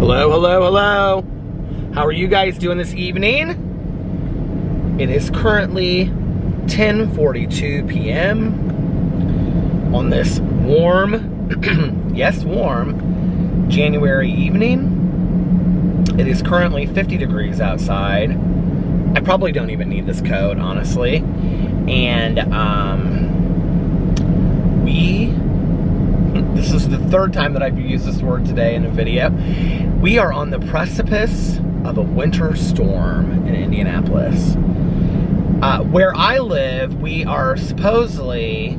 Hello, hello, hello. How are you guys doing this evening? It is currently 10:42 p.m. on this warm, yes, warm, January evening. It is currently 50 degrees outside. I probably don't even need this coat, honestly. And this is the third time that I've used this word today in a video. We are on the precipice of a winter storm in Indianapolis. Where I live, we are supposedly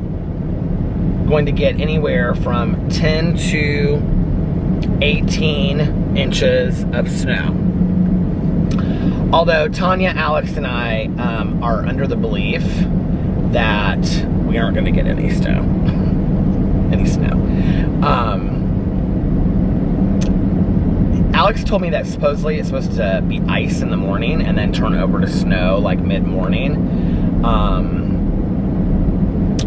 going to get anywhere from 10 to 18 inches of snow. Although Tanya, Alex, and I are under the belief that we aren't going to get any snow. Alex told me that supposedly it's supposed to be ice in the morning and then turn over to snow like mid-morning.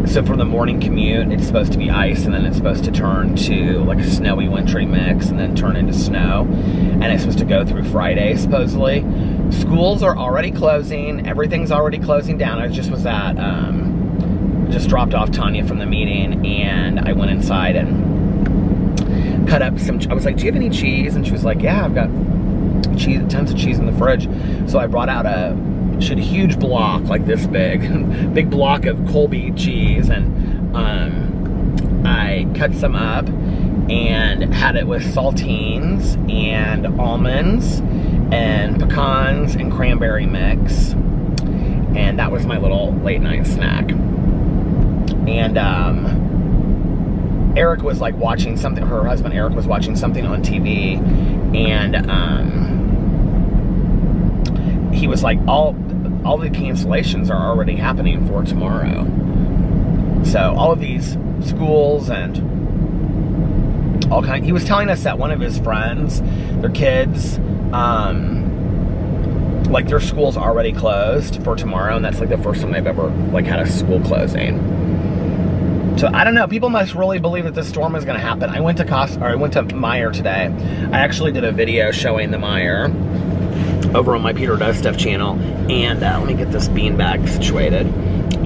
So for the morning commute, it's supposed to be ice and then it's supposed to turn to like a snowy wintry mix and then turn into snow. And it's supposed to go through Friday, supposedly. Schools are already closing. Everything's already closing down. I just was at, just dropped off Tanya from the meeting and I went inside and cut up some, I was like, do you have any cheese? And she was like, yeah, I've got cheese, tons of cheese in the fridge. So I brought out she had a huge block, like this big, big block of Colby cheese, and I cut some up and had it with saltines and almonds and pecans and cranberry mix, and that was my little late night snack. And Eric was like watching something, her husband Eric was watching something on TV, and he was like, all the cancellations are already happening for tomorrow. So all of these schools and all kind, he was telling us that one of his friends, their kids, like their school's already closed for tomorrow, and that's like the first time they've ever like had a school closing. So I don't know, people must really believe that this storm is gonna happen. I went to Meijer today. I actually did a video showing the Meijer over on my Peter Does Stuff channel, and let me get this beanbag situated.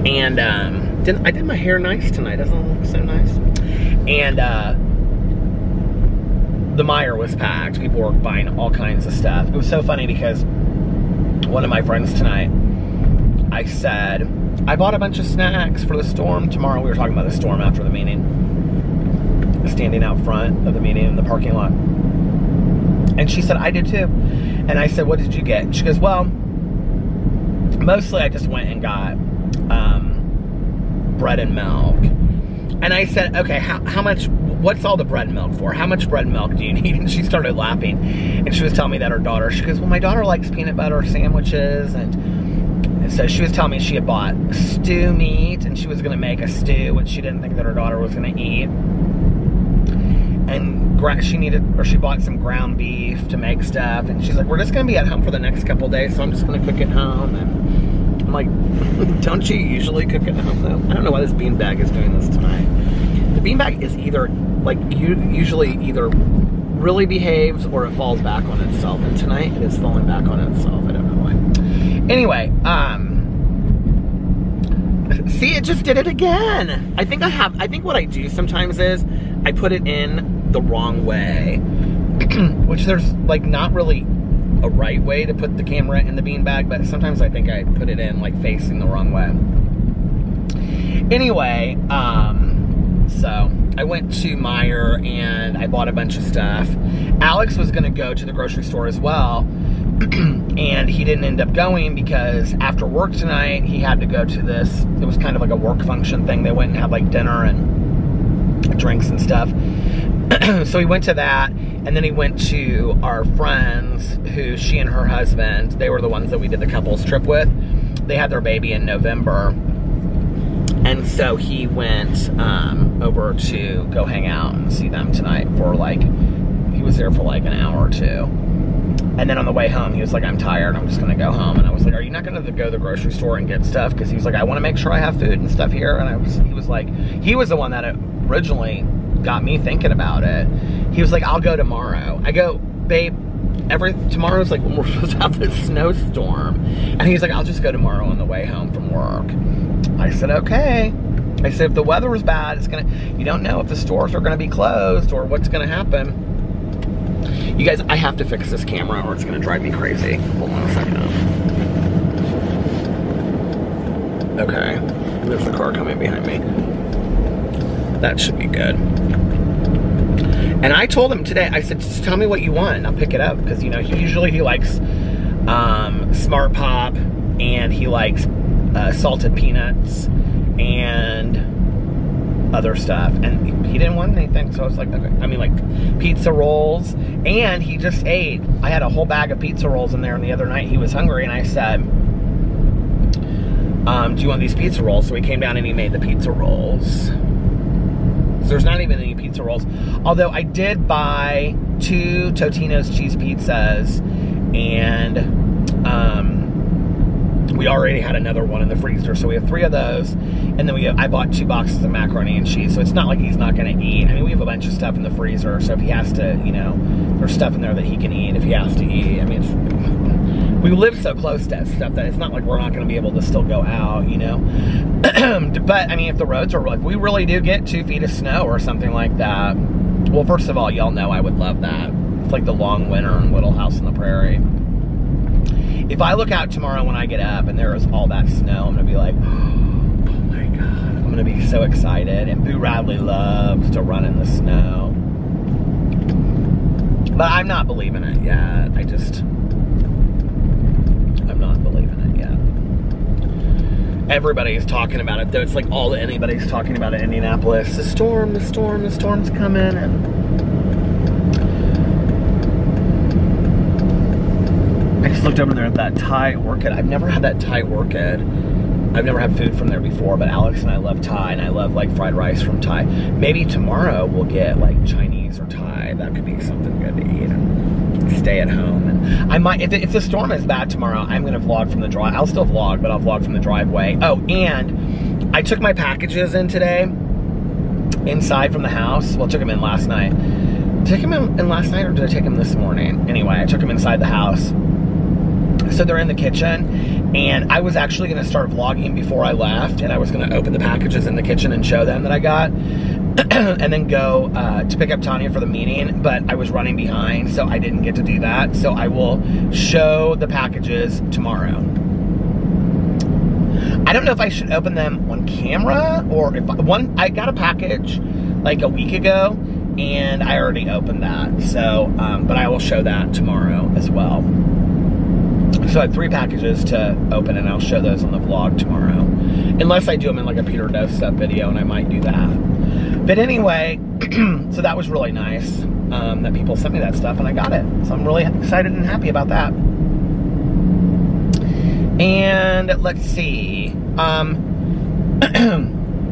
And I did my hair nice tonight, doesn't it look so nice? And the Meijer was packed. People were buying all kinds of stuff. It was so funny because one of my friends tonight, I said, I bought a bunch of snacks for the storm tomorrow. We were talking about the storm after the meeting, standing out front of the meeting in the parking lot. And she said, I did too. And I said, what did you get? And she goes, well, mostly I just went and got bread and milk. And I said, okay, how much, what's all the bread and milk for? How much bread and milk do you need? And she started laughing. And she was telling me that her daughter, she goes, well, my daughter likes peanut butter sandwiches. And so she was telling me she had bought stew meat and she was going to make a stew, which she didn't think that her daughter was going to eat. And she bought some ground beef to make stuff, and she's like, we're just gonna be at home for the next couple days, so I'm just gonna cook at home. And I'm like, don't you usually cook at home though? I don't know why this beanbag is doing this tonight. The beanbag is either, like, usually either really behaves or it falls back on itself, and tonight it is falling back on itself. I don't know why. Anyway, see, it just did it again. I think what I do sometimes is I put it in the wrong way, which there's like not really a right way to put the camera in the beanbag, but sometimes I think I put it in like facing the wrong way. Anyway, so I went to Meijer and I bought a bunch of stuff. Alex was gonna go to the grocery store as well, and he didn't end up going because after work tonight, he had to go to this, it was kind of like a work function thing. They went and had like dinner and drinks and stuff. So he went to that, and then he went to our friends who, she and her husband, they were the ones that we did the couples trip with. They had their baby in November. And so he went over to go hang out and see them tonight for like, he was there for like an hour or two. And then on the way home, he was like, I'm tired, I'm just gonna go home. And I was like, are you not gonna go to the grocery store and get stuff? Because he was like, I wanna make sure I have food and stuff here. And he was like, he was the one that originally got me thinking about it. He was like, I'll go tomorrow. I go, babe, tomorrow's like when we're supposed to have this snowstorm. And he's like, I'll just go tomorrow on the way home from work. I said, okay. I said, if the weather was bad, you don't know if the stores are gonna be closed or what's gonna happen. You guys, I have to fix this camera or it's gonna drive me crazy. Hold on a second. Okay, there's a car coming behind me. That should be good. And I told him today, I said, just tell me what you want and I'll pick it up. Because, you know, he likes Smart Pop and he likes salted peanuts and other stuff. And he didn't want anything, so I was like, okay. I mean, like pizza rolls. And he just ate. I had a whole bag of pizza rolls in there, and the other night he was hungry, and I said, do you want these pizza rolls? So he came down and he made the pizza rolls. So there's not even any pizza rolls. Although I did buy 2 Totino's cheese pizzas, and we already had another one in the freezer. So we have 3 of those. And then I bought 2 boxes of macaroni and cheese. So it's not like he's not gonna eat. I mean, we have a bunch of stuff in the freezer. So if he has to, you know, there's stuff in there that he can eat if he has to eat. I mean, we live so close to stuff that it's not like we're not gonna be able to still go out, you know? But, I mean, if the roads are, like, we really do get 2 feet of snow or something like that. Well, first of all, y'all know I would love that. It's like the long winter in Little House on the Prairie. If I look out tomorrow when I get up and there is all that snow, I'm gonna be like, oh my God. I'm gonna be so excited. And Boo Radley loves to run in the snow. But I'm not believing it yet. I'm not believing it yet. Everybody's talking about it, though. It's like all that anybody's talking about in Indianapolis. The storm's coming. And I just looked over there at that Thai Orchid. I've never had that Thai Orchid. I've never had food from there before, but Alex and I love Thai, and I love like fried rice from Thai. Maybe tomorrow we'll get like Chinese or Thai. That could be something good to eat and stay at home. And I might, if the storm is bad tomorrow, I'm gonna vlog from the drive. I'll still vlog, but I'll vlog from the driveway. Oh, and I took my packages in today, inside from the house. Well, I took them in last night. Did I take them in last night or did I take them this morning? Anyway, I took them inside the house. So they're in the kitchen, and I was actually going to start vlogging before I left, and I was going to open the packages in the kitchen and show them that I got, and then go to pick up Tanya for the meeting, but I was running behind, so I didn't get to do that. So I will show the packages tomorrow. I don't know if I should open them on camera, or if I got a package like a week ago, and I already opened that. So, but I will show that tomorrow as well. So I have 3 packages to open, and I'll show those on the vlog tomorrow. Unless I do them in like a Peter Dove stuff video, and I might do that. But anyway, so that was really nice that people sent me that stuff, and I got it. So I'm really excited and happy about that. And let's see.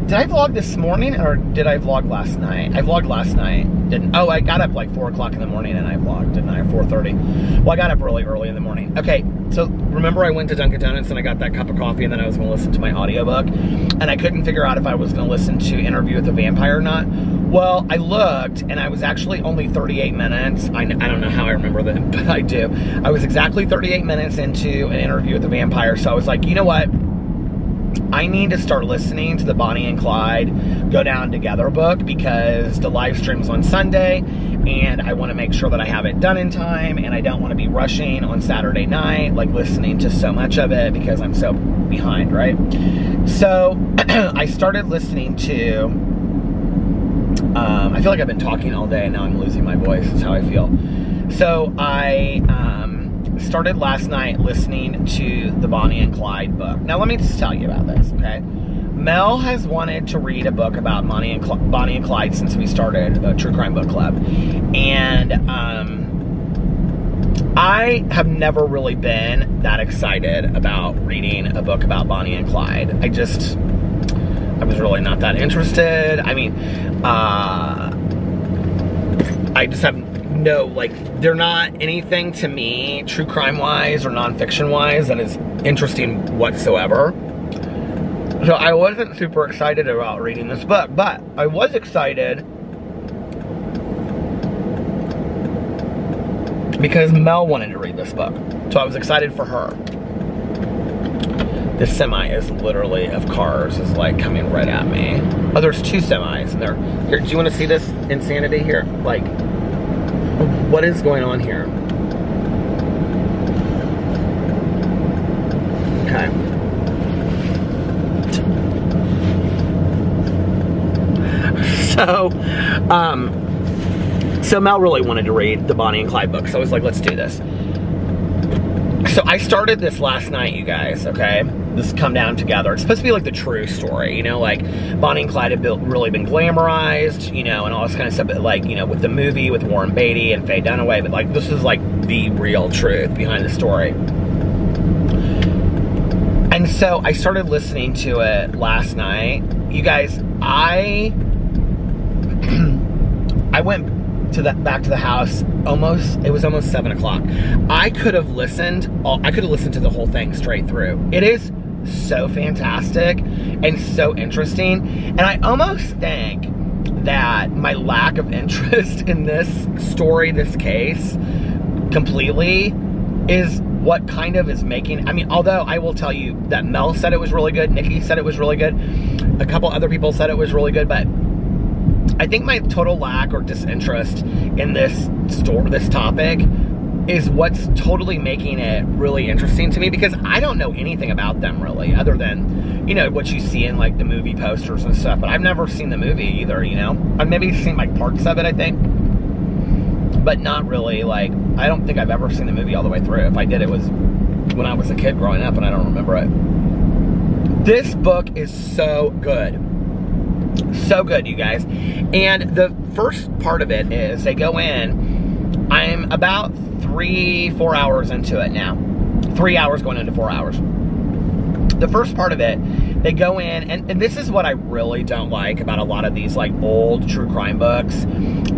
Did I vlog this morning, or did I vlog last night? I vlogged last night. Didn't. Oh, I got up like 4 o'clock in the morning and I vlogged, didn't I? Or 4:30. Well, I got up really early in the morning. Okay, so remember I went to Dunkin' Donuts and I got that cup of coffee, and then I was going to listen to my audiobook, and I couldn't figure out if I was going to listen to Interview with the Vampire or not. Well, I looked, and I was actually only 38 minutes. I don't know how I remember that, but I do. I was exactly 38 minutes into an Interview with the Vampire, so I was like, you know what? I need to start listening to the Bonnie and Clyde Go Down Together book, because the live stream's on Sunday, and I want to make sure that I have it done in time, and I don't want to be rushing on Saturday night, like listening to so much of it, because I'm so behind, right? So I started listening to, I feel like I've been talking all day, and now I'm losing my voice, is how I feel. So I started last night listening to the Bonnie and Clyde book. Now let me just tell you about this, okay? Mel has wanted to read a book about Bonnie and Clyde since we started a true crime book club. And I have never really been that excited about reading a book about Bonnie and Clyde. I was really not that interested. I mean, I just have no, like, they're not anything to me, true crime wise or nonfiction wise, that is interesting whatsoever. So I wasn't super excited about reading this book, but I was excited because Mel wanted to read this book. So I was excited for her. This semi is literally of cars is like coming right at me. Oh, there's 2 semis and they're here. Do you want to see this insanity here? Like, what is going on here? Okay. So Mel really wanted to read the Bonnie and Clyde book, so I was like, let's do this. So I started this last night, you guys, okay? This come down together. It's supposed to be like the true story, you know, like Bonnie and Clyde have really been glamorized, you know, and all this kind of stuff, but like, you know, with the movie with Warren Beatty and Faye Dunaway, but like this is like the real truth behind the story. And so I started listening to it last night. You guys, I went back to the house it was almost 7 o'clock. I could have listened to the whole thing straight through. It is so fantastic and so interesting. And I almost think that my lack of interest in this story, this case, completely is what kind of is making, I mean, although I will tell you that Mel said it was really good, Nikki said it was really good, a couple other people said it was really good, but I think my total lack or disinterest in this topic is what's totally making it really interesting to me, because I don't know anything about them really, other than, you know, what you see in like the movie posters and stuff, but I've never seen the movie either, you know? I've maybe seen like parts of it, I think, but not really, like, I don't think I've ever seen the movie all the way through. If I did, it was when I was a kid growing up and I don't remember it. This book is so good. So good, you guys. And the first part of it is they go in, I'm about 3-4 hours into it now. 3 hours going into 4 hours. The first part of it, they go in, and this is what I really don't like about a lot of these like old true crime books,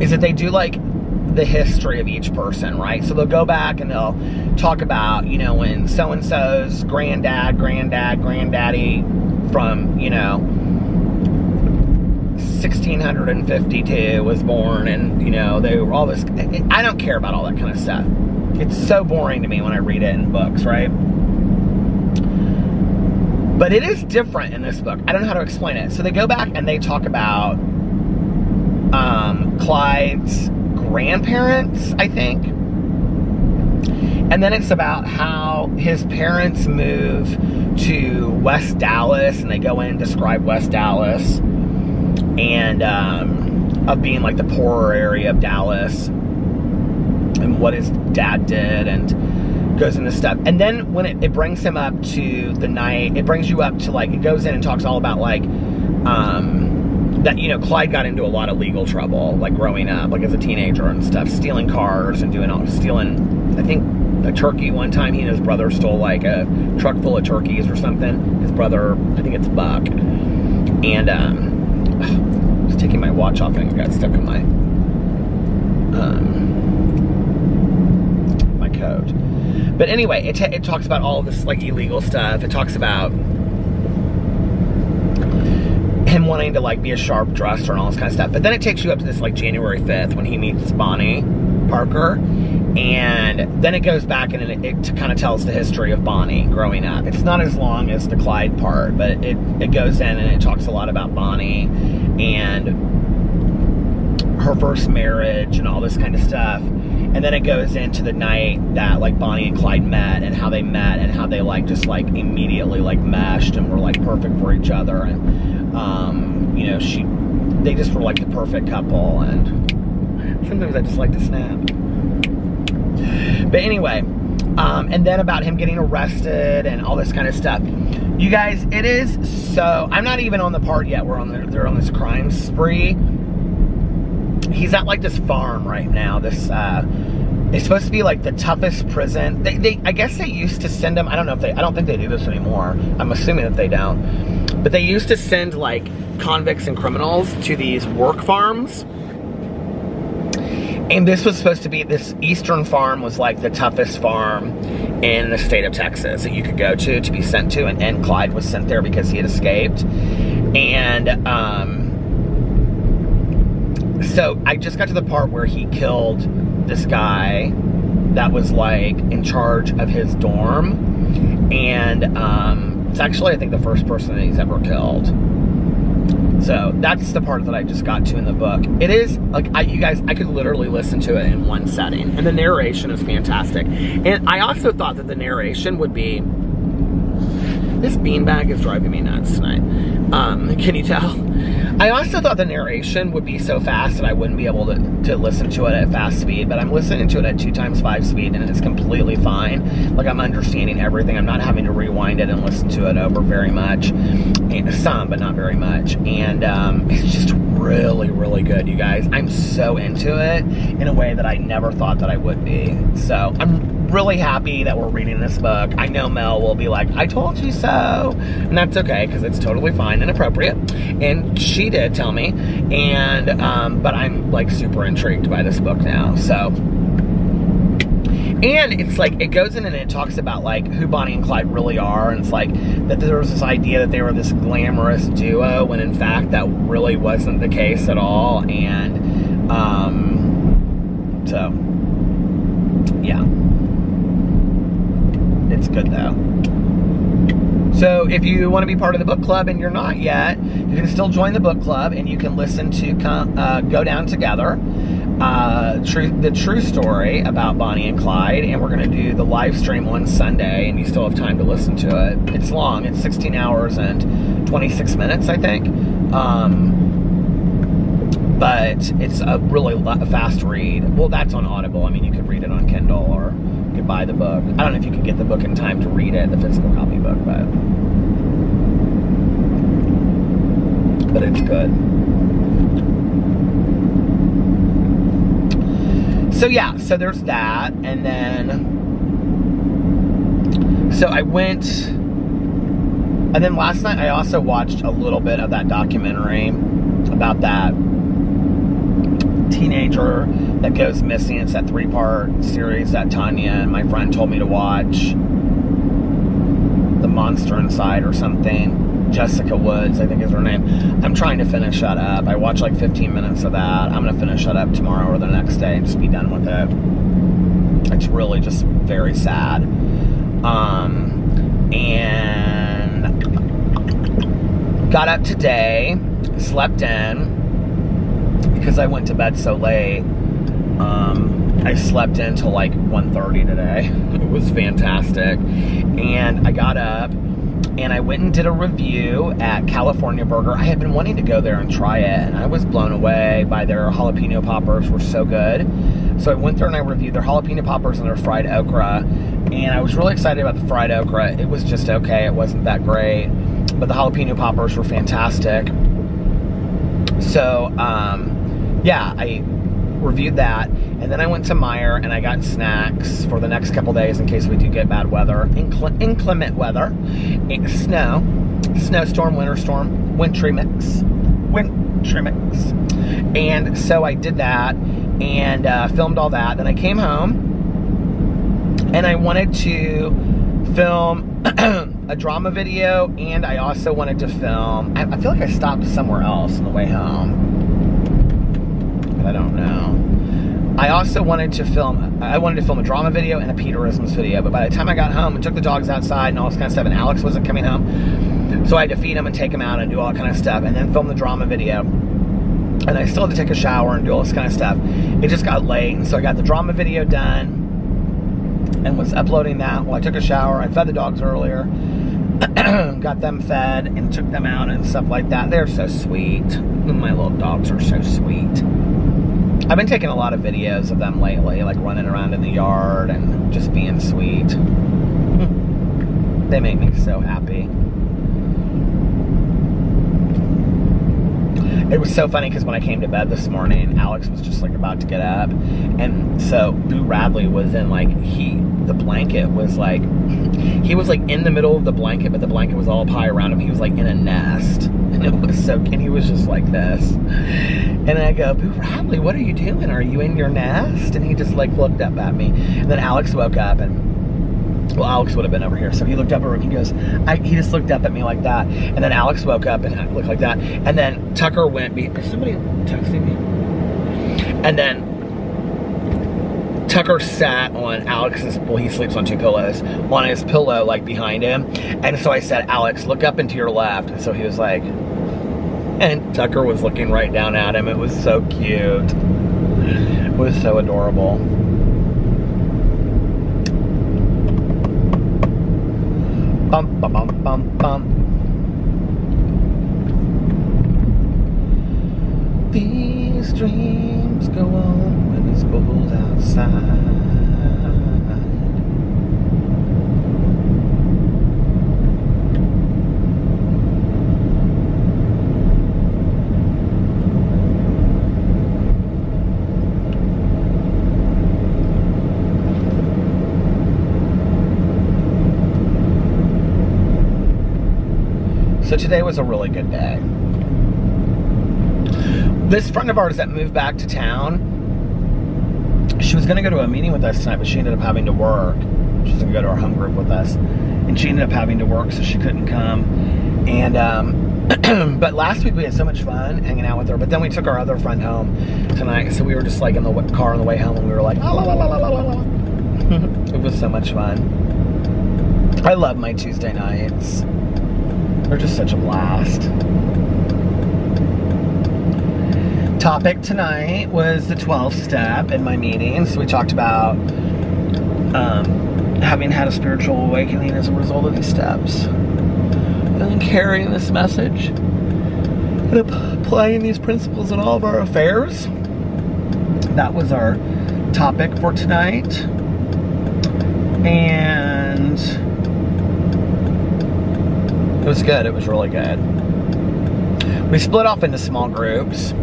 is that they do like the history of each person, right? So they'll go back and they'll talk about, you know, when so-and-so's granddaddy from, you know, 1652 was born, and, you know, they were all this. I don't care about all that kind of stuff. It's so boring to me when I read it in books, right? But it is different in this book. I don't know how to explain it. So they go back and they talk about Clyde's grandparents, I think. And then it's about how his parents move to West Dallas, and they go in and describe West Dallas, and of being like the poorer area of Dallas, and what his dad did, and goes into stuff. And then when it brings him up to the night, it brings you up to like, it goes in and talks all about like that, you know, Clyde got into a lot of legal trouble, like growing up, like as a teenager and stuff, stealing cars and stealing, I think, a turkey. One time he and his brother stole like a truck full of turkeys or something. His brother, I think it's Buck. And I was taking my watch off and it got stuck in my my coat. But anyway, it talks about all this like illegal stuff. It talks about him wanting to like be a sharp dresser and all this kind of stuff. But then it takes you up to this like January 5th when he meets Bonnie Parker, and then it goes back and it kind of tells the history of Bonnie growing up. It's not as long as the Clyde part, but it goes in and it talks a lot about Bonnie and her first marriage and all this kind of stuff. And then it goes into the night that like Bonnie and Clyde met, and how they met, and how they like just like immediately like meshed and were like perfect for each other. And you know, they just were like the perfect couple. And sometimes I just like to snap. But anyway, and then about him getting arrested and all this kind of stuff. You guys, it is so, I'm not even on the part yet where they're on this crime spree. He's at like this farm right now. This it's supposed to be like the toughest prison. They I guess they used to send him, I don't think they do this anymore. I'm assuming that they don't. But they used to send like convicts and criminals to these work farms. And this was supposed to be, this eastern farm was like the toughest farm in the state of Texas that you could go to be sent to. And Clyde was sent there because he had escaped. And so I just got to the part where he killed this guy that was like in charge of his dorm, and it's actually, I think, the first person that he's ever killed. So that's the part that I just got to in the book. It is like, you guys, I could literally listen to it in one setting, and the narration is fantastic. And I also thought that the narration would be, this beanbag is driving me nuts tonight. Can you tell? I also thought the narration would be so fast that I wouldn't be able to listen to it at fast speed, but I'm listening to it at 2x5 speed, and it's completely fine. Like, I'm understanding everything. I'm not having to rewind it and listen to it over very much. And some, but not very much. And it's just really, really good, you guys. I'm so into it in a way that I never thought that I would be. So I'm really happy that we're reading this book. I know Mel will be like, I told you so, and that's okay, because it's totally fine and appropriate, and she did tell me, and but I'm like super intrigued by this book now. So, and it's like, it goes in and it talks about like who Bonnie and Clyde really are, and it's like that there was this idea that they were this glamorous duo, when in fact that really wasn't the case at all. And so yeah, it's good though. So if you want to be part of the book club and you're not yet, you can still join the book club, and you can listen to Go Down Together, the true story about Bonnie and Clyde, and we're going to do the live stream on Sunday, and you still have time to listen to it. It's long. It's 16 hours and 26 minutes, I think. But it's a really fast read. Well, that's on Audible. I mean, you could read it on Kindle, or you could buy the book. I don't know if you could get the book in time to read it, the physical copy book, but it's good. So yeah, so there's that, and then, so I went, and then last night I also watched a little bit of that documentary about that teenager that goes missing. It's that 3-part series that Tanya and my friend told me to watch. The Monster Inside or something. Jessica Woods, I think is her name. I'm trying to finish that up. I watched like 15 minutes of that. I'm going to finish that up tomorrow or the next day and just be done with it. It's really just very sad. And got up today, slept in, because I went to bed so late. I slept in till like 1:30 today. It was fantastic. And I got up and I went and did a review at California Burger. I had been wanting to go there and try it, and I was blown away by their jalapeno poppers. Were so good. So I went there and I reviewed their jalapeno poppers and their fried okra, and I was really excited about the fried okra. It was just okay. It wasn't that great, but the jalapeno poppers were fantastic. So yeah, I reviewed that, and then I went to Meijer and I got snacks for the next couple days in case we do get bad weather, inclement weather, snowstorm, winter storm, wintry mix. And so I did that and filmed all that. Then I came home and I wanted to film a drama video, and I also wanted to film, I feel like I stopped somewhere else on the way home, I don't know. I also wanted to film, a drama video and a Peterisms video, but by the time I got home and took the dogs outside and all this kind of stuff, and Alex wasn't coming home, so I had to feed him and take him out and do all that kind of stuff, and then film the drama video. And I still had to take a shower and do all this kind of stuff. It just got late, and so I got the drama video done and was uploading that while I took a shower. I fed the dogs earlier, got them fed and took them out and stuff like that. They're so sweet. My little dogs are so sweet. I've been taking a lot of videos of them lately, like running around in the yard and just being sweet. They make me so happy. It was so funny because when I came to bed this morning, Alex was just like about to get up, and so Boo Radley was in like, the blanket was like, he was like in the middle of the blanket, but the blanket was all up high around him. He was like in a nest, and it was so, and he was just like this. And I go, Boo Radley, what are you doing? Are you in your nest? And he just like looked up at me. And then Alex woke up, and, well, Alex would have been over here. So he looked up at her and he goes, he just looked up at me like that. And then Alex woke up and looked like that. And then Tucker went, is somebody texting me? And then Tucker sat on Alex's, well, he sleeps on 2 pillows, on his pillow, like, behind him. And so I said, Alex, look up and to your left. And so he was like, and Tucker was looking right down at him. It was so cute. It was so adorable. Bum, bum, bum, bum, bum. These dreams go on when it's cold outside. So today was a really good day. This friend of ours that moved back to town, she was going to go to a meeting with us tonight, but she ended up having to work. She was going to go to our home group with us, and she ended up having to work, so she couldn't come. And but last week we had so much fun hanging out with her, but then we took our other friend home tonight, so we were just like in the car on the way home, and we were like, la, la, la, la, la, la. It was so much fun. I love my Tuesday nights. They're just such a blast. Topic tonight was the 12th step in my meeting. So we talked about having had a spiritual awakening as a result of these steps. And then carrying this message and applying these principles in all of our affairs. That was our topic for tonight. And it was good. It was really good. We split off into small groups.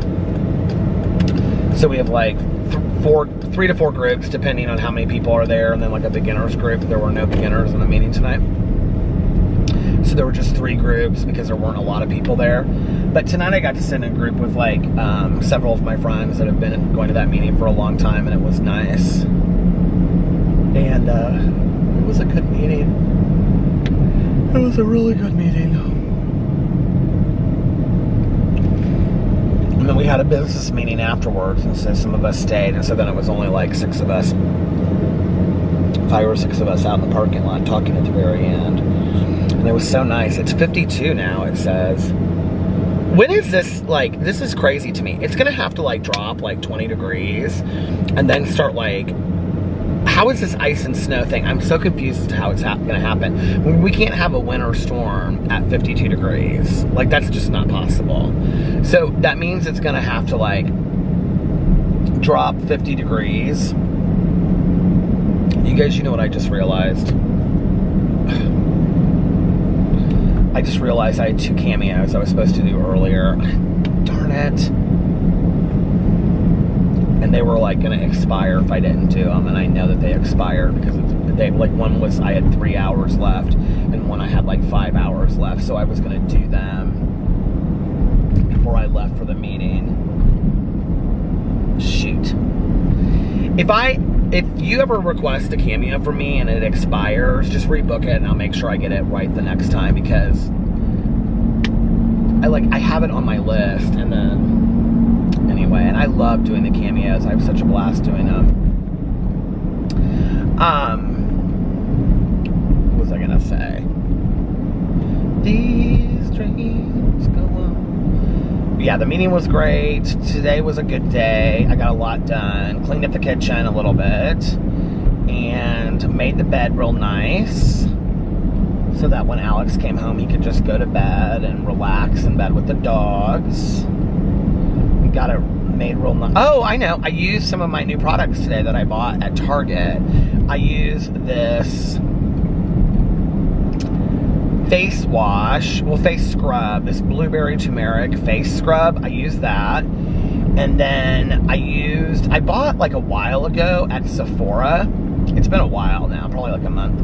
So we have like 3 to 4 groups depending on how many people are there, and then like a beginners group. There were no beginners in the meeting tonight. So there were just 3 groups because there weren't a lot of people there. But tonight I got to sit in a group with like several of my friends that have been going to that meeting for a long time, and it was nice. And it was a good meeting. It was a really good meeting. And then we had a business meeting afterwards, and so some of us stayed, and so then it was only like 6 of us, 5 or 6 of us out in the parking lot talking at the very end. And it was so nice. It's 52 now, it says. When is this, like, this is crazy to me. It's gonna have to like drop like 20 degrees and then start like, how is this ice and snow thing? I'm so confused as to how it's gonna happen. We can't have a winter storm at 52 degrees. Like, that's just not possible. So that means it's gonna have to like drop 50 degrees. You guys, you know what I just realized? I just realized I had 2 cameos I was supposed to do earlier. Darn it. And they were like gonna expire if I didn't do them, and I know that they expired because they, like, one was I had 3 hours left, and one I had like 5 hours left, so I was gonna do them before I left for the meeting. Shoot. If you ever request a cameo from me and it expires, just rebook it and I'll make sure I get it right the next time, because I have it on my list. And then anyway, and I love doing the cameos. I have such a blast doing them. What was I gonna say? These dreams go on. Yeah, the meeting was great. Today was a good day. I got a lot done. Cleaned up the kitchen a little bit and made the bed real nice so that when Alex came home he could just go to bed and relax in bed with the dogs. We got it made real nice. Oh, I know. I used some of my new products today that I bought at Target. I used this face wash, well, face scrub, this blueberry turmeric face scrub. I used that. And then I bought like a while ago at Sephora. It's been a while now, probably like a month.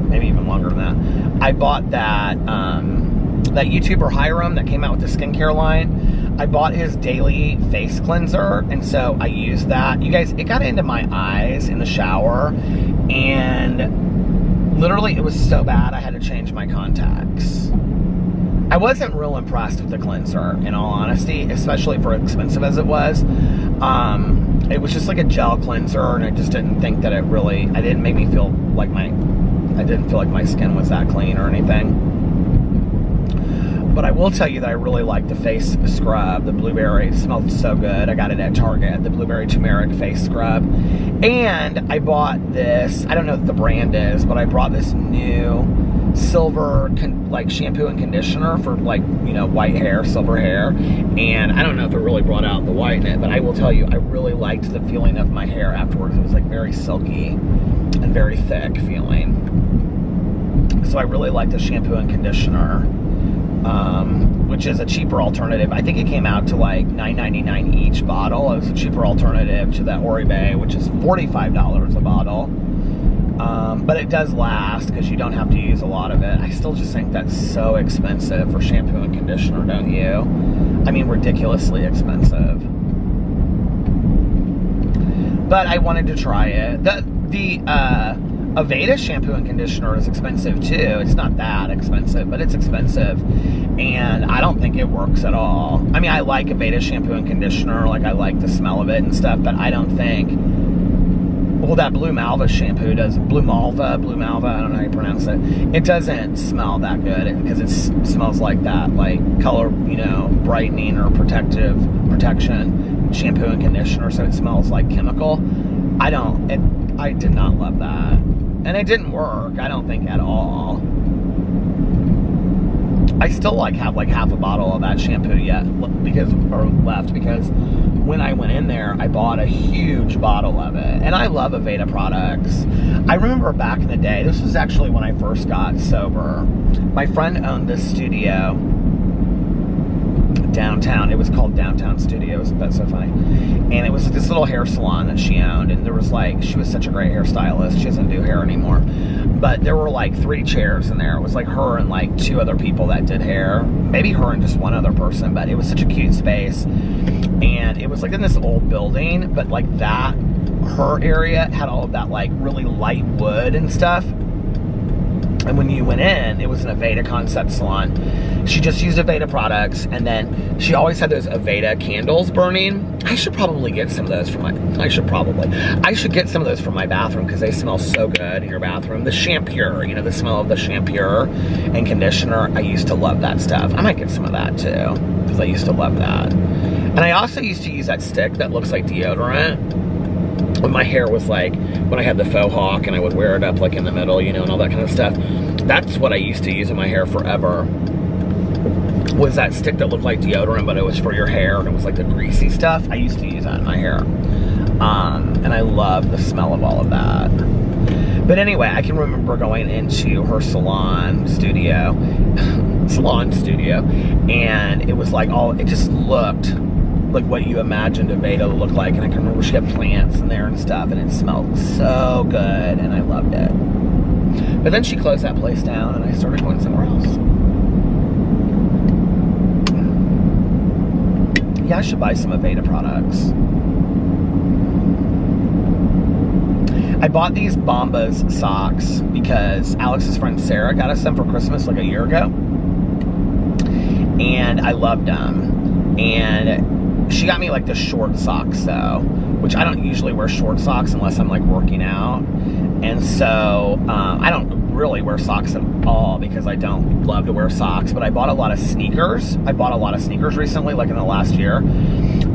Maybe even longer than that. I bought that, that YouTuber Hiram that came out with the skincare line. I bought his daily face cleanser, and so I used that. You guys, it got into my eyes in the shower, and literally it was so bad I had to change my contacts. I wasn't real impressed with the cleanser, in all honesty, especially for expensive as it was. it was just like a gel cleanser, and I just didn't think that it really, I didn't make me feel like I didn't feel like my skin was that clean or anything. But I will tell you that I really like the face scrub. The blueberry, it smelled so good. I got it at Target, the blueberry turmeric face scrub. And I bought this, I don't know what the brand is, but I brought this new silver like shampoo and conditioner for like, you know, white hair, silver hair. And I don't know if it really brought out the white in it, but I will tell you, I really liked the feeling of my hair afterwards. It was like very silky and very thick feeling. So I really like the shampoo and conditioner. Which is a cheaper alternative. I think it came out to like $9.99 each bottle. It was a cheaper alternative to that Oribe, which is $45 a bottle. But it does last because you don't have to use a lot of it. I still just think that's so expensive for shampoo and conditioner, don't you? I mean, ridiculously expensive. But I wanted to try it. The Aveda shampoo and conditioner is expensive too. It's not that expensive, but it's expensive. And I don't think it works at all. I mean, I like Aveda shampoo and conditioner. Like, I like the smell of it and stuff, but I don't think... Well, that Blue Malva shampoo does... Blue Malva, I don't know how you pronounce it. It doesn't smell that good because it smells like that, like, color, you know, brightening or protection shampoo and conditioner, so it smells like chemical. I did not love that. And it didn't work, I don't think, at all. I still have like half a bottle of that shampoo left because when I went in there, I bought a huge bottle of it. And I love Aveda products. I remember back in the day, this was actually when I first got sober. My friend owned this studio downtown. It was called Downtown Studios. That's so funny. And it was this little hair salon that she owned, and there was like, she was such a great hairstylist. She doesn't do hair anymore, but there were like 3 chairs in there. It was like her and like 2 other people that did hair, maybe her and just 1 other person, but it was such a cute space. And it was like in this old building, but like that, her area had all of that like really light wood and stuff. And when you went in, it was an Aveda concept salon. She just used Aveda products, and then she always had those Aveda candles burning. I should probably get some of those for I should get some of those for my bathroom because they smell so good in your bathroom. The Shampure, you know, the smell of the Shampure and conditioner. I used to love that stuff. I might get some of that too because I used to love that. And I also used to use that stick that looks like deodorant. When my hair was like, when I had the faux hawk and I would wear it up like in the middle, you know, and all that kind of stuff. That's what I used to use in my hair forever. Was that stick that looked like deodorant, but it was for your hair, and it was like the greasy stuff. I used to use that in my hair. And I love the smell of all of that. But anyway, I can remember going into her salon studio, and it was like it just looked like what you imagined Aveda to look like. And I can remember she had plants in there and stuff, and it smelled so good, and I loved it. But then she closed that place down, and I started going somewhere else. Yeah, I should buy some Aveda products. I bought these Bombas socks because Alex's friend Sarah got us them for Christmas like a year ago. And I loved them. And she got me like the short socks though, which I don't usually wear short socks unless I'm like working out. And so I don't really wear socks at all because I don't love to wear socks, but I bought a lot of sneakers. I bought a lot of sneakers recently, like in the last year.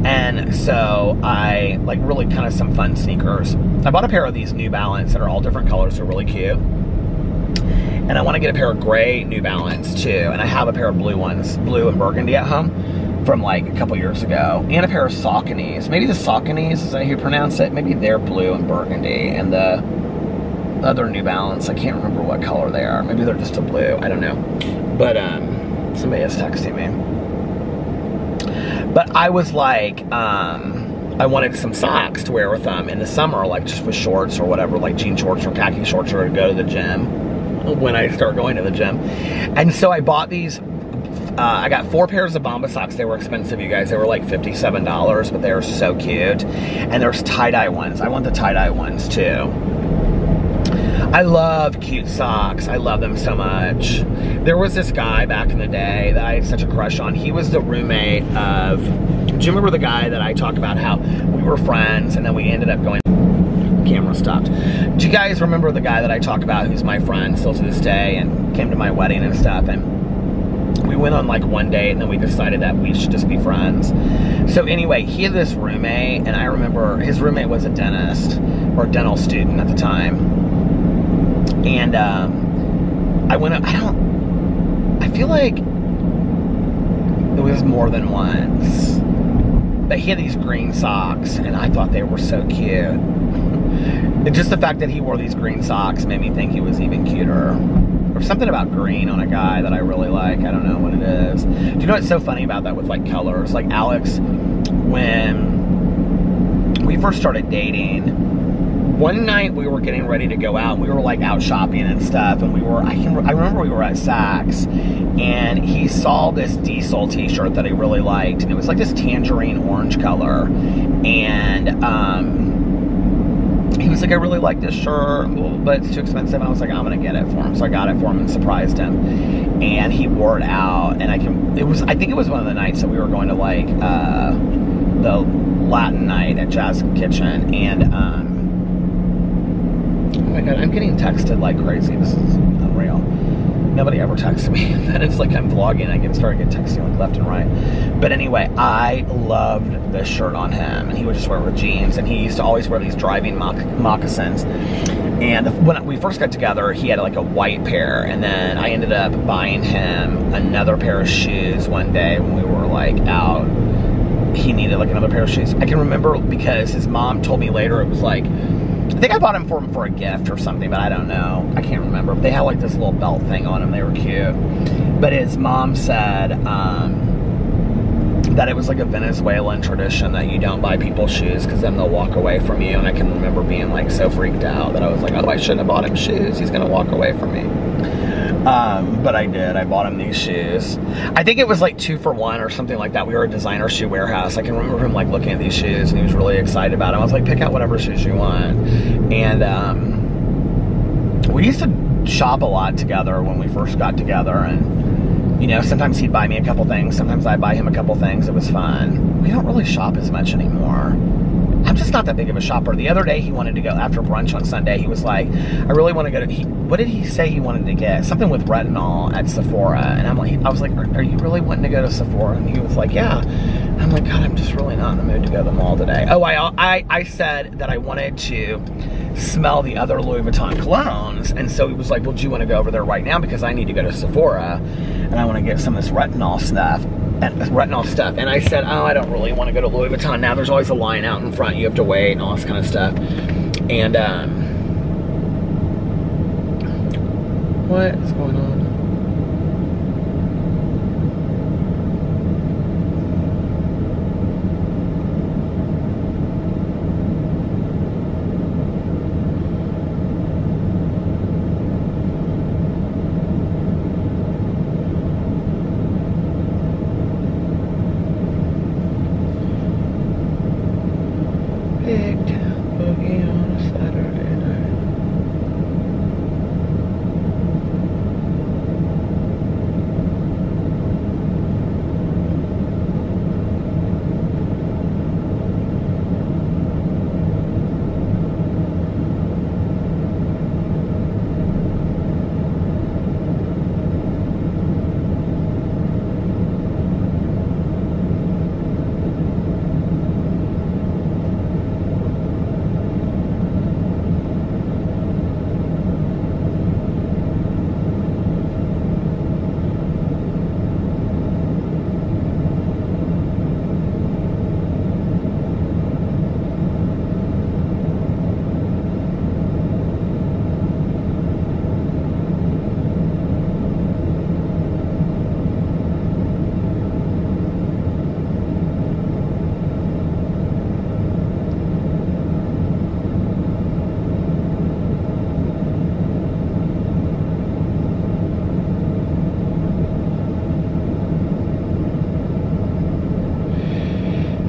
And so I like really kind of some fun sneakers. I bought a pair of these New Balance that are all different colors. They're really cute. And I want to get a pair of gray New Balance too. And I have a pair of blue ones, blue and burgundy at home from like a couple years ago. And a pair of Sauconys. Maybe the Sauconys, is that how you pronounce it? Maybe they're blue and burgundy. And the other New Balance, I can't remember what color they are. Maybe they're just a blue, I don't know. But somebody is texting me. But I was like, I wanted some socks to wear with them in the summer, like just with shorts or whatever, like jean shorts or khaki shorts, or to go to the gym when I start going to the gym. And so I bought these. I got 4 pairs of Bomba socks. They were expensive, you guys. They were like $57, but they were so cute. And there's tie-dye ones. I want the tie-dye ones too. I love cute socks. I love them so much. There was this guy back in the day that I had such a crush on. He was the roommate of, do you remember the guy that I talked about how we were friends and then we ended up going, camera stopped. Do you guys remember the guy that I talk about who's my friend still to this day and came to my wedding and stuff? And we went on like one date and then we decided that we should just be friends. So anyway, he had this roommate, and I remember his roommate was a dentist or a dental student at the time. And I feel like it was more than once, but he had these green socks and I thought they were so cute. And just the fact that he wore these green socks made me think he was even cuter. There's something about green on a guy that I really like. I don't know what it is. Do you know what's so funny about that with like colors? Like Alex, when we first started dating, one night we were getting ready to go out. We were like out shopping and stuff, and I remember we were at Saks, and he saw this Diesel t-shirt that he really liked, and it was like this tangerine orange color, and he was like, I really like this shirt, but it's too expensive. And I was like, I'm gonna get it for him. So I got it for him and surprised him. And he wore it out. And I think it was one of the nights that we were going to like the Latin night at Jazz Kitchen. And oh my God, I'm getting texted like crazy. This is unreal. Nobody ever texts me. Then it's like I'm vlogging. I started getting texting like left and right. But anyway, I loved this shirt on him, and he would just wear it with jeans. And he used to always wear these driving moccasins. And when we first got together, he had like a white pair, and then I ended up buying him another pair of shoes one day when we were like out. He needed like another pair of shoes. I can remember because his mom told me later it was like, I think I bought him for him for a gift or something, but I don't know. I can't remember. But they had like this little belt thing on them. They were cute. But his mom said that it was like a Venezuelan tradition that you don't buy people shoes because then they'll walk away from you. And I can remember being like so freaked out that I was like, oh, I shouldn't have bought him shoes. He's going to walk away from me. But I did. I bought him these shoes. I think it was like 2 for 1 or something like that. We were a designer shoe warehouse. I can remember him like looking at these shoes and he was really excited about them. I was like, pick out whatever shoes you want. And we used to shop a lot together when we first got together. And, you know, sometimes he'd buy me a couple things. Sometimes I'd buy him a couple things. It was fun. We don't really shop as much anymore. I'm just not that big of a shopper. The other day he wanted to go after brunch on Sunday. He was like, I really want to go to, what did he say he wanted to get? Something with retinol at Sephora. And I was like, are you really wanting to go to Sephora? And he was like, yeah. And I'm like, God, I'm just really not in the mood to go to the mall today. Oh, I said that I wanted to smell the other Louis Vuitton colognes. And so he was like, well, do you want to go over there right now? Because I need to go to Sephora and I want to get some of this retinol stuff. And I said, oh, I don't really want to go to Louis Vuitton now. There's always a line out in front. You have to wait and all this kind of stuff. And what is going on? Big boogie on a Saturday night.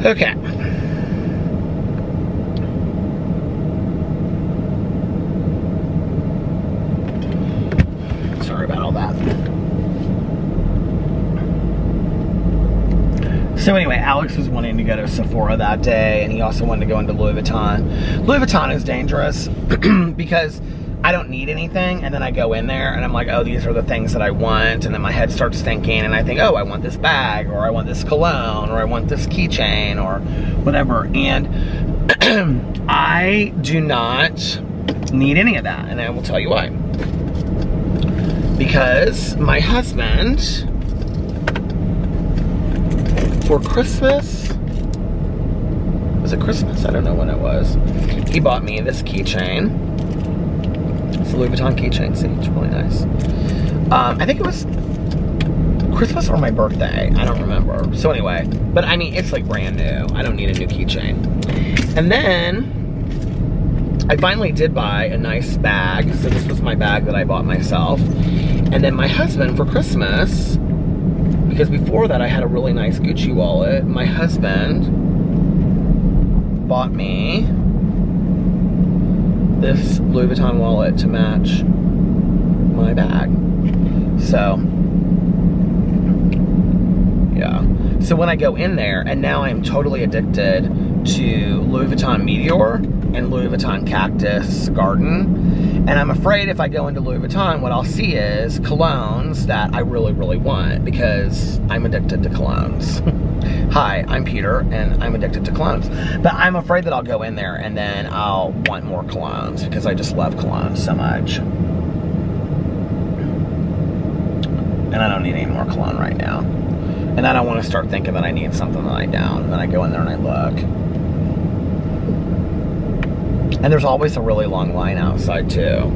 Okay. So anyway, Alex was wanting to go to Sephora that day, and he also wanted to go into Louis Vuitton. Louis Vuitton is dangerous because I don't need anything, and then I go in there and I'm like, oh, these are the things that I want, and then my head starts thinking, and I think, oh, I want this bag, or I want this cologne, or I want this keychain, or whatever, and I do not need any of that, and I will tell you why. Because my husband, for Christmas, was it Christmas? I don't know when it was. He bought me this keychain. It's a Louis Vuitton keychain, see, it's really nice. I think it was Christmas or my birthday, I don't remember. So anyway, but I mean, it's like brand new. I don't need a new keychain. And then, I finally did buy a nice bag. So this was my bag that I bought myself. And then my husband, for Christmas, because before that I had a really nice Gucci wallet, my husband bought me this Louis Vuitton wallet to match my bag. So, yeah. So when I go in there, and now I'm totally addicted to Louis Vuitton Meteor and Louis Vuitton Cactus Garden. And I'm afraid if I go into Louis Vuitton, what I'll see is colognes that I really, really want, because I'm addicted to colognes. Hi, I'm Peter, and I'm addicted to colognes. But I'm afraid that I'll go in there and then I'll want more colognes, because I just love colognes so much. And I don't need any more cologne right now. And I don't want to start thinking that I need something that I don't. And then I go in there and I look. And there's always a really long line outside too.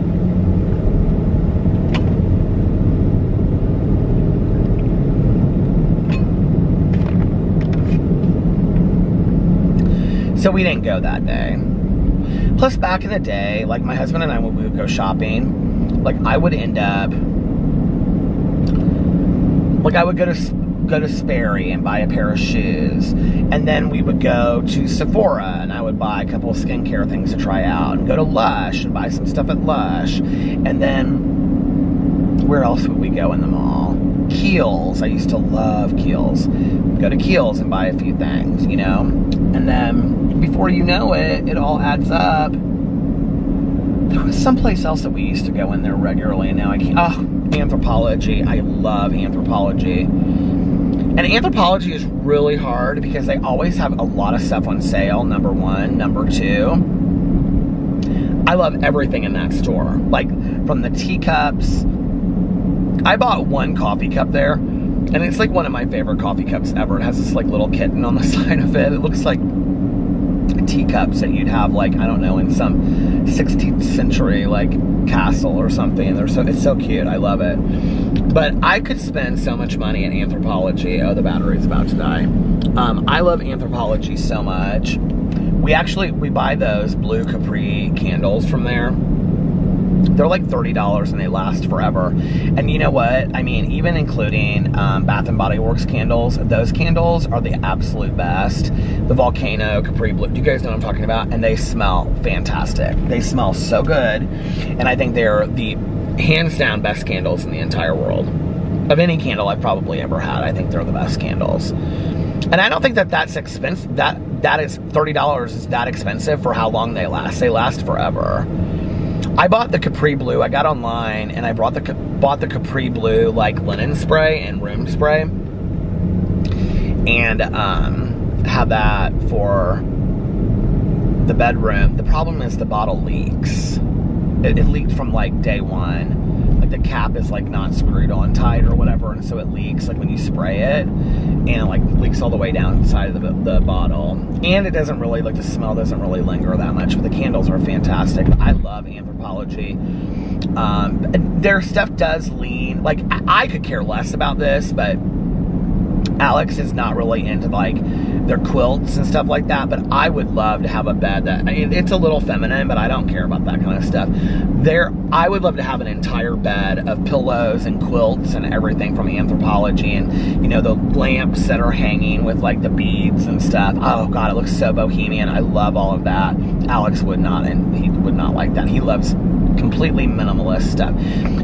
So we didn't go that day. Plus back in the day, like my husband and I, when we would go shopping, like I would end up, like I would go to Sperry and buy a pair of shoes, and then we would go to Sephora and I would buy a couple of skincare things to try out, and go to Lush and buy some stuff at Lush, and then where else would we go in the mall? Kiehl's. I used to love Kiehl's. Go to Kiehl's and buy a few things, you know, and then before you know it, it all adds up. There was someplace else that we used to go in there regularly, and now I can't. Oh, Anthropology. I love Anthropology. And Anthropology is really hard because they always have a lot of stuff on sale, number one. Number two, I love everything in that store. Like, from the teacups. I bought one coffee cup there, and it's like one of my favorite coffee cups ever. It has this like little kitten on the side of it. It looks like teacups that you'd have, like, I don't know, in some 16th century like castle or something. And it's so cute. I love it. But I could spend so much money at Anthropology. Oh, the battery's about to die. I love Anthropology so much. We buy those blue Capri candles from there. They're like $30 and they last forever. And you know what? I mean, even including Bath & Body Works candles, those candles are the absolute best. The Volcano, Capri Blue, do you guys know what I'm talking about? And they smell fantastic. They smell so good. And I think they're the hands down best candles in the entire world. Of any candle I've probably ever had, I think they're the best candles. And I don't think that that's expensive. That is $30 is that expensive for how long they last. They last forever. I bought the Capri Blue. I got online and I bought the Capri Blue like linen spray and room spray, and have that for the bedroom. The problem is the bottle leaks. It leaked from like day one. Like the cap is like not screwed on tight or whatever, and so it leaks like when you spray it, and it like leaks all the way down inside of the bottle. And it doesn't really, like, the smell doesn't really linger that much, but the candles are fantastic. I love Anthropology. Their stuff does lean, like, I could care less about this, but Alex is not really into like their quilts and stuff like that, but I would love to have a bed that, I mean, it's a little feminine, but I don't care about that kind of stuff. I would love to have an entire bed of pillows and quilts and everything from Anthropology, and, you know, the lamps that are hanging with like the beads and stuff. Oh God, it looks so bohemian. I love all of that. Alex would not, and he would not like that. He loves completely minimalist stuff.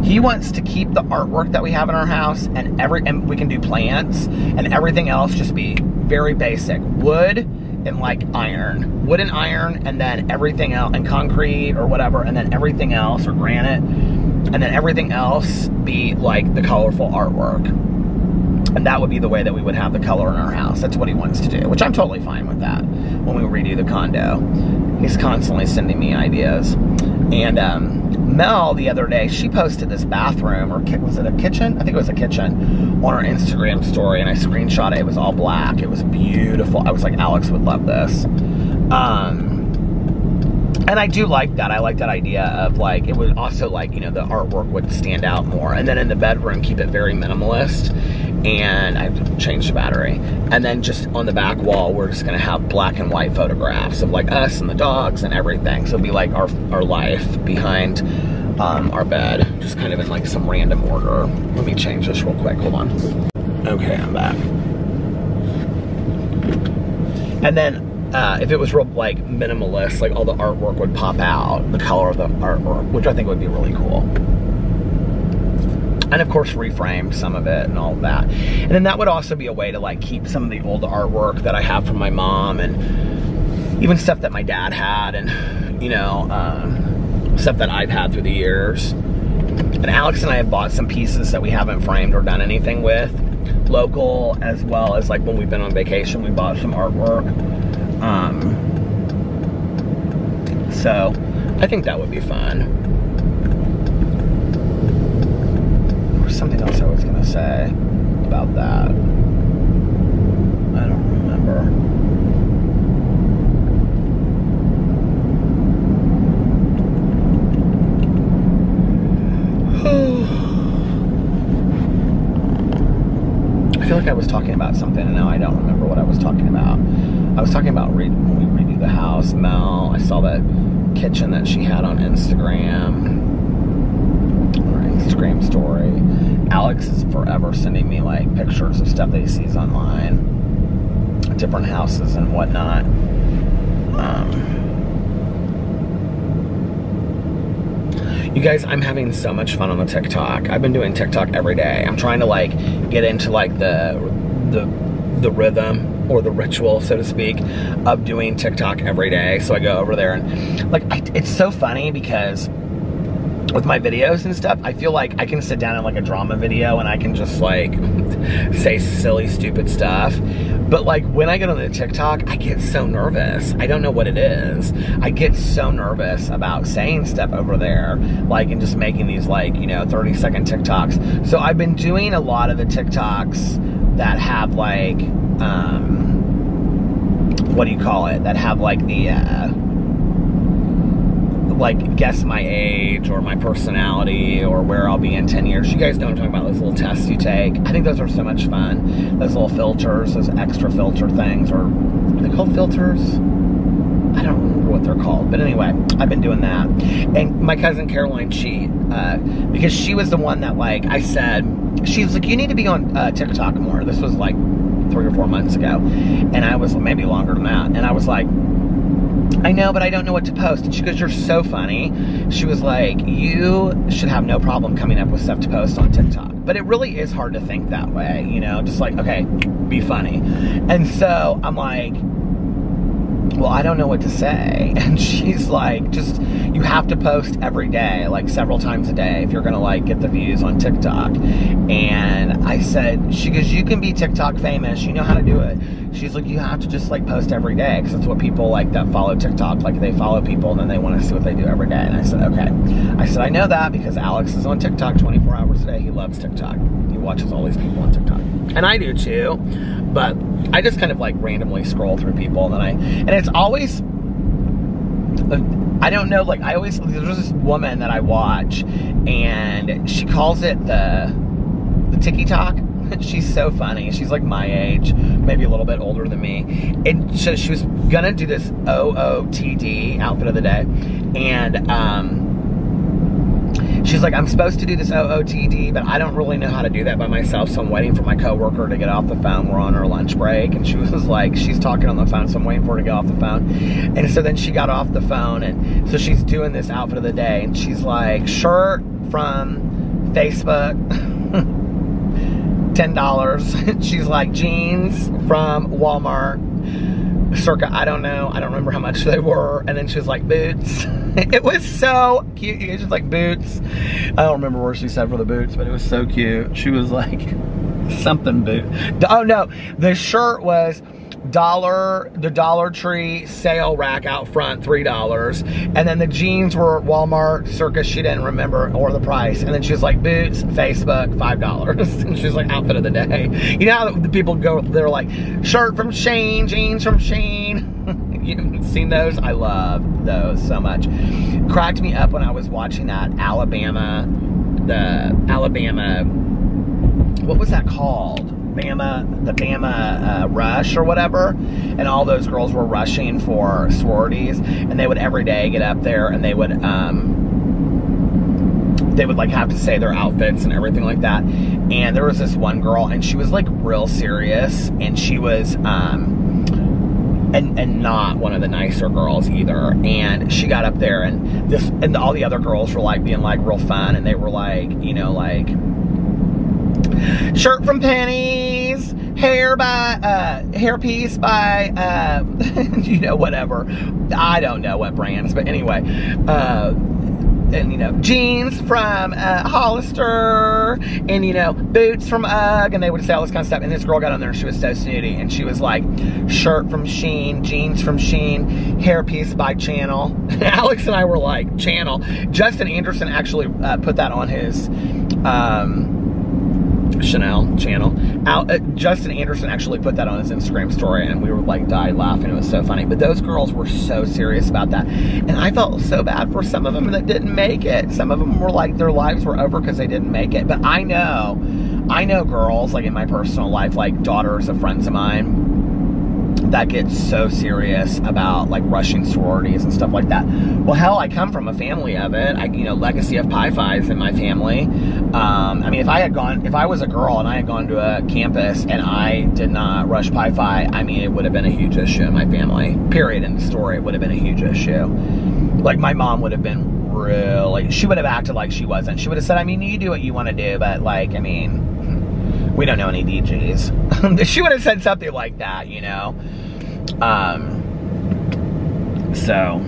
He wants to keep the artwork that we have in our house, and we can do plants, and everything else just be very basic. Wood and like iron. Wood and iron, and then everything else, and concrete or whatever, and then everything else, or granite, and then everything else be like the colorful artwork. And that would be the way that we would have the color in our house. That's what he wants to do, which I'm totally fine with that when we redo the condo. He's constantly sending me ideas. And Mel, the other day, she posted this bathroom, or was it a kitchen? I think it was a kitchen, on her Instagram story, and I screenshot it. It was all black. It was beautiful. I was like, Alex would love this. And I do like that. I like that idea of like, it would also like, you know, the artwork would stand out more. And then in the bedroom, keep it very minimalist. And I have to change the battery. And then just on the back wall, we're just gonna have black and white photographs of like us and the dogs and everything. So it'll be like our life behind our bed, just kind of in like some random order. Let me change this real quick, hold on. Okay, I'm back. And then if it was real like minimalist, like all the artwork would pop out, the color of the artwork, which I think would be really cool. And of course reframe some of it and all of that. And then that would also be a way to like keep some of the old artwork that I have from my mom, and even stuff that my dad had, and you know, stuff that I've had through the years. And Alex and I have bought some pieces that we haven't framed or done anything with, local, as well as like when we've been on vacation, we bought some artwork. So I think that would be fun. Something else I was gonna say about that. I don't remember. I feel like I was talking about something and now I don't remember what I was talking about. I was talking about when we redo the house. Mel, I saw that kitchen that she had on Instagram. Instagram story. Alex is forever sending me like pictures of stuff that he sees online, different houses and whatnot. You guys, I'm having so much fun on the TikTok. I've been doing TikTok every day. I'm trying to like get into like the rhythm or the ritual, so to speak, of doing TikTok every day. So I go over there and like, it's so funny because with my videos and stuff, I feel like I can sit down in like a drama video and I can just like say silly, stupid stuff. But like when I get on the TikTok, I get so nervous. I don't know what it is. I get so nervous about saying stuff over there, like, and just making these like, you know, 30-second TikToks. So I've been doing a lot of the TikToks that have like, what do you call it? That have like the, like guess my age or my personality or where I'll be in 10 years. You guys know what I'm talking about, those little tests you take. I think those are so much fun. Those little filters, those extra filter things, or are they called filters? I don't remember what they're called. But anyway, I've been doing that. And my cousin Caroline, because she was the one that like, I said, she was like, you need to be on TikTok more. This was like 3 or 4 months ago. And I was, maybe longer than that. And I was like, I know, but I don't know what to post. And she goes, you're so funny. She was like, you should have no problem coming up with stuff to post on TikTok. But it really is hard to think that way, you know, just like, okay, be funny. And so I'm like, well, I don't know what to say. And she's like, just, you have to post every day, like several times a day, if you're gonna like get the views on TikTok. And I said, she goes, you can be TikTok famous, you know how to do it. She's like, you have to just like post every day, because that's what people like that follow TikTok, like they follow people and then they want to see what they do every day. And I said, okay. I said, I know that because Alex is on TikTok 24 hours a day. He loves TikTok. He watches all these people on TikTok. And I do too, but I just kind of like randomly scroll through people, and it's always, I don't know, like there's this woman that I watch and she calls it the TikTok. She's so funny. She's like my age, maybe a little bit older than me. And so she was gonna do this OOTD, outfit of the day. And she's like, I'm supposed to do this OOTD, but I don't really know how to do that by myself. So I'm waiting for my coworker to get off the phone. We're on our lunch break. And she was like, she's talking on the phone, so I'm waiting for her to get off the phone. And so then she got off the phone, and so she's doing this outfit of the day. And she's like, shirt from Facebook, $10. She's like, jeans from Walmart, circa, I don't know, I don't remember how much they were. And then she was like, boots. It was so cute. She was like, boots. I don't remember where she said for the boots, but it was so cute. She was like, something boot. Oh no, the shirt was the Dollar Tree sale rack out front, $3. And then the jeans were Walmart, circa, she didn't remember, or the price. And then she was like, boots, Facebook, $5. And she was like, outfit of the day. You know how the people go, they're like, shirt from Shane, jeans from Shane. You've seen those? I love those so much. Cracked me up when I was watching that Alabama, what was that called? The Bama Rush or whatever, and all those girls were rushing for sororities, and they would every day get up there and they would like have to say their outfits and everything like that. And there was this one girl, and she was like real serious, and she was and not one of the nicer girls either. And she got up there, and all the other girls were like being like real fun, and they were like, you know, like, shirt from Penny's, hairpiece by, you know, whatever. I don't know what brands, but anyway. And, you know, jeans from Hollister, and, you know, boots from UGG, and they would say all this kind of stuff. And this girl got on there, and she was so snooty, and she was like, shirt from Shein, jeans from Shein, hairpiece by Channel. And Alex and I were like, Channel. Justin Anderson actually put that on his Chanel channel. Justin Anderson actually put that on his Instagram story, and we were like died laughing. It was so funny. But those girls were so serious about that, and I felt so bad for some of them that didn't make it. Some of them were like, their lives were over because they didn't make it. But I know girls, like in my personal life, like daughters of friends of mine, that get so serious about like rushing sororities and stuff like that. Well, hell, I come from a family of it. You know, legacy of Pi Phis in my family. I mean, if I was a girl and I had gone to a campus and I did not rush Pi Phi, I mean, it would have been a huge issue in my family. Period. In the story, it would have been a huge issue. Like, my mom would have been really, she would have acted like she wasn't. She would have said, I mean, you do what you want to do, but like, I mean, we don't know any DGs. She would have said something like that, you know? So,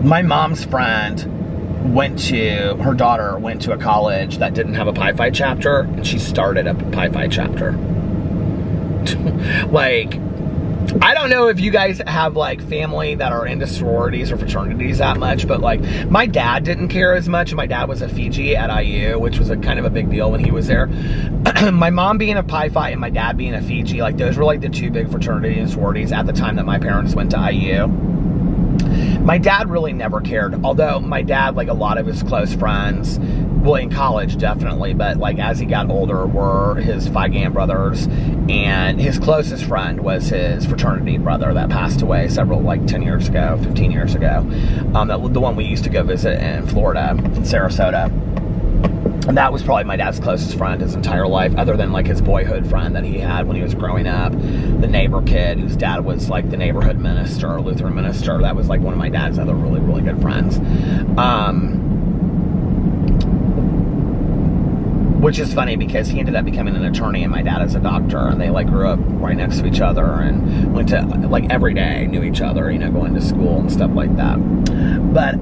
my mom's friend her daughter went to a college that didn't have a Pi Phi chapter, and she started a Pi Phi chapter. Like, I don't know if you guys have like family that are into sororities or fraternities that much, but like, my dad didn't care as much. My dad was a Fiji at IU, which was a kind of a big deal when he was there. My mom being a Pi Phi and my dad being a Fiji, like, those were like the two big fraternities and sororities at the time that my parents went to IU. My dad really never cared, although my dad, like a lot of his close friends, well, in college definitely, but like as he got older, were his Phi Gam brothers, and his closest friend was his fraternity brother that passed away several, like 10 years ago, 15 years ago. The one we used to go visit in Florida, in Sarasota. And that was probably my dad's closest friend his entire life, other than like his boyhood friend that he had when he was growing up. The neighbor kid whose dad was like the neighborhood minister, Lutheran minister. That was like one of my dad's other really, really good friends. Which is funny because he ended up becoming an attorney and my dad is a doctor, and they like grew up right next to each other and went to like every day, knew each other, you know, going to school and stuff like that. But,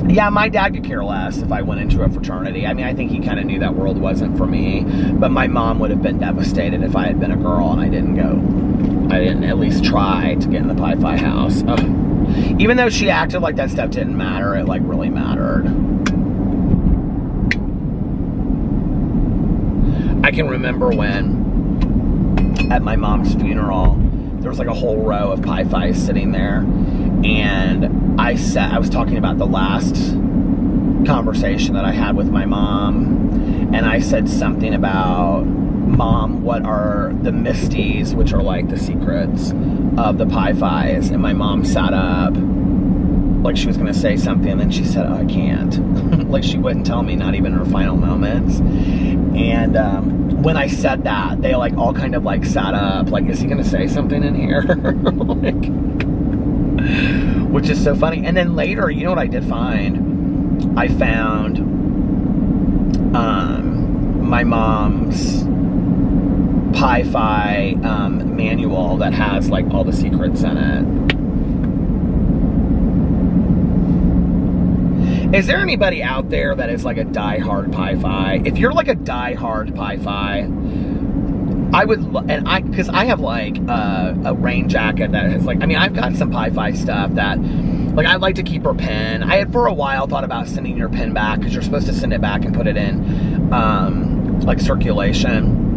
yeah, my dad could care less if I went into a fraternity. I mean, I think he kind of knew that world wasn't for me. But my mom would have been devastated if I had been a girl and I didn't at least try to get in the Pi Phi house. Even though she acted like that stuff didn't matter, it like really mattered. I can remember when, at my mom's funeral, there was like a whole row of Pi Phis sitting there. And I was talking about the last conversation that I had with my mom, and I said something about, Mom, what are the mysties, which are like the secrets of the Pi Phis? And my mom sat up, like she was going to say something, and then she said, oh, I can't. Like she wouldn't tell me, not even in her final moments. And when I said that, they like all kind of like sat up, like, is he going to say something in here? Like, which is so funny. And then later, you know what I did find? I found my mom's Pi-Fi manual that has like all the secrets in it. Is there anybody out there that is like a die-hard Pi-Fi? If you're like a die-hard Pi-Fi, I would, because I have like a rain jacket that has like, I mean, I've got some Pi-Fi stuff that, like, I'd like to keep her pin. I had for a while thought about sending your pin back, because you're supposed to send it back and put it in like circulation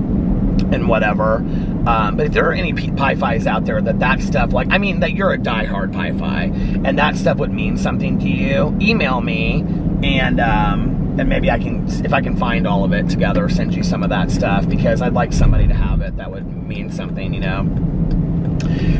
and whatever. But if there are any Pi-Fis out there that stuff, like, I mean, that you're a die-hard Pi-Fi and that stuff would mean something to you, email me, and maybe I can, if I can find all of it together, send you some of that stuff, because I'd like somebody to have it that would mean something, you know.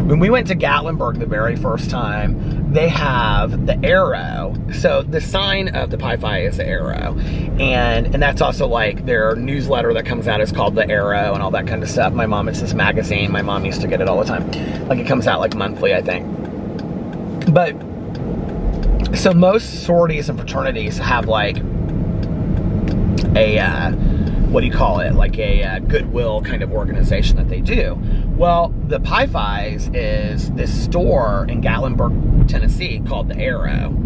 When we went to Gatlinburg the very first time, they have the arrow. So the sign of the Pi-Fi is the arrow. And that's also like their newsletter that comes out is called The Arrow and all that kind of stuff. My mom, it's this magazine. My mom used to get it all the time. Like, it comes out like monthly, I think. But, so most sororities and fraternities have like a, what do you call it? Like a goodwill kind of organization that they do. Well, the Pi-Fi's is this store in Gatlinburg, Tennessee called The Arrow.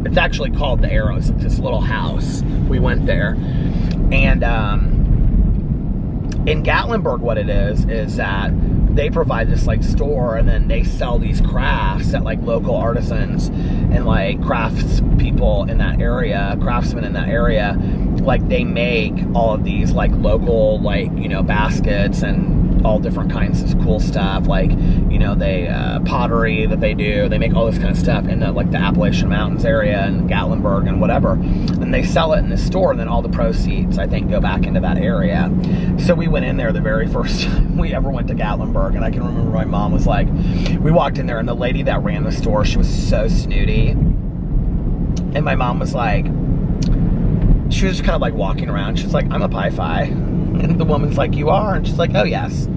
It's actually called The Arrow. It's this little house. We went there. And in Gatlinburg, what it is that they provide this like store, and then they sell these crafts that like local artisans and like crafts people in that area, craftsmen in that area, like they make all of these like local, like, you know, baskets and all different kinds of cool stuff, like, you know, they pottery that they do, they make all this kind of stuff in the, like the Appalachian Mountains area and Gatlinburg and whatever, and they sell it in this store, and then all the proceeds, I think, go back into that area. So we went in there the very first time we ever went to Gatlinburg, and I can remember my mom was like, we walked in there, and the lady that ran the store, she was so snooty, and my mom was like, she was just kind of like walking around, she's like, I'm a Pi-Fi. And the woman's like, you are? And she's like, oh yes.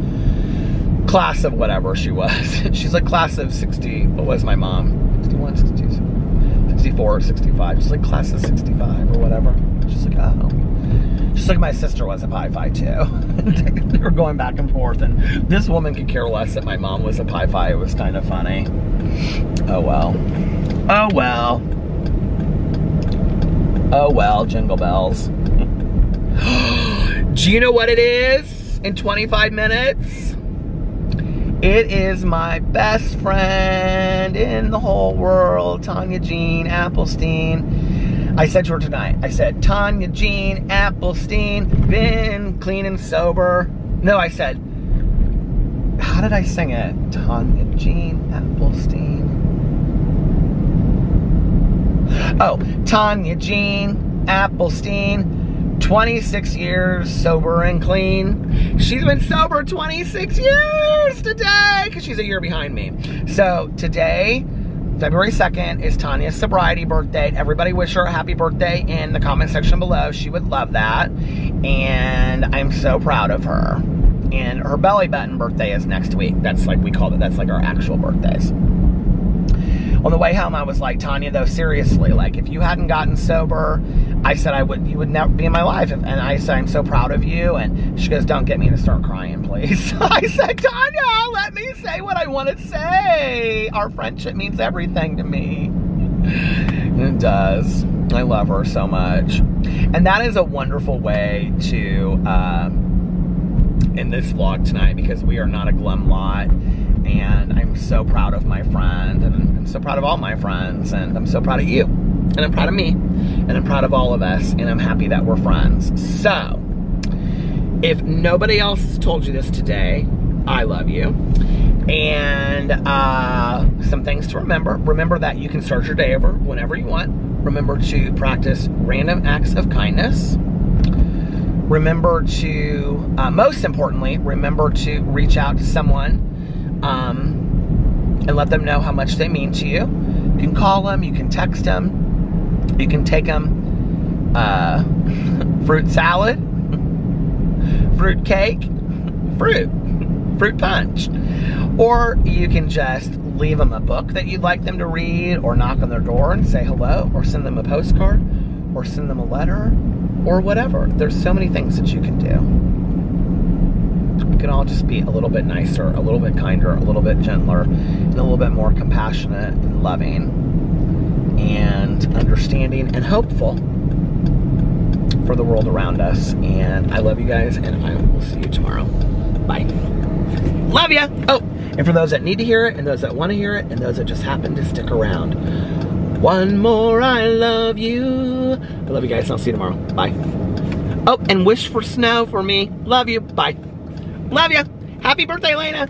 Class of whatever she was. She's like, class of 60, what was my mom? 61, 62, 64, 65. She's like, class of 65 or whatever. She's like, oh. She's like, my sister was a Pi-Fi too. They were going back and forth, and this woman could care less that my mom was a Pi-Fi. It was kind of funny. Oh well. Oh well. Oh well, jingle bells. Do you know what it is in 25 minutes? It is my best friend in the whole world, Tanya Jean Applestein. I said to her tonight, I said, Tanya Jean Applestein, been clean and sober. No, I said, how did I sing it? Tanya Jean Applestein. Oh, Tanya Jean Applestein. 26 years sober and clean. She's been sober 26 years today, because she's a year behind me. So today, February 2nd, is Tanya's sobriety birthday. Everybody wish her a happy birthday in the comment section below. She would love that. And I'm so proud of her. And her belly button birthday is next week. That's like, we call it, that's like our actual birthdays. On the way home, I was like, Tanya, though, seriously, like, if you hadn't gotten sober, I said you would never be in my life. And I said, I'm so proud of you. And she goes, don't get me to start crying, please. I said, Tanya, let me say what I want to say. Our friendship means everything to me. It does. I love her so much. And that is a wonderful way to end this vlog tonight, because we are not a glum lot. And I'm so proud of my friend, and I'm so proud of all my friends, and I'm so proud of you, and I'm proud of me, and I'm proud of all of us, and I'm happy that we're friends. So, if nobody else has told you this today, I love you. And some things to remember. Remember that you can start your day over whenever you want. Remember to practice random acts of kindness. Remember to, most importantly, remember to reach out to someone and let them know how much they mean to you. You can call them, you can text them, you can take them fruit salad, fruit cake, fruit punch. Or you can just leave them a book that you'd like them to read, or knock on their door and say hello, or send them a postcard, or send them a letter, or whatever. There's so many things that you can do. We can all just be a little bit nicer, a little bit kinder, a little bit gentler, and a little bit more compassionate and loving and understanding and hopeful for the world around us. And I love you guys, and I will see you tomorrow. Bye. Love ya! Oh, and for those that need to hear it, and those that want to hear it, and those that just happen to stick around, one more I love you. I love you guys, and I'll see you tomorrow. Bye. Oh, and wish for snow for me. Love you. Bye. Love ya. Happy birthday, Lena.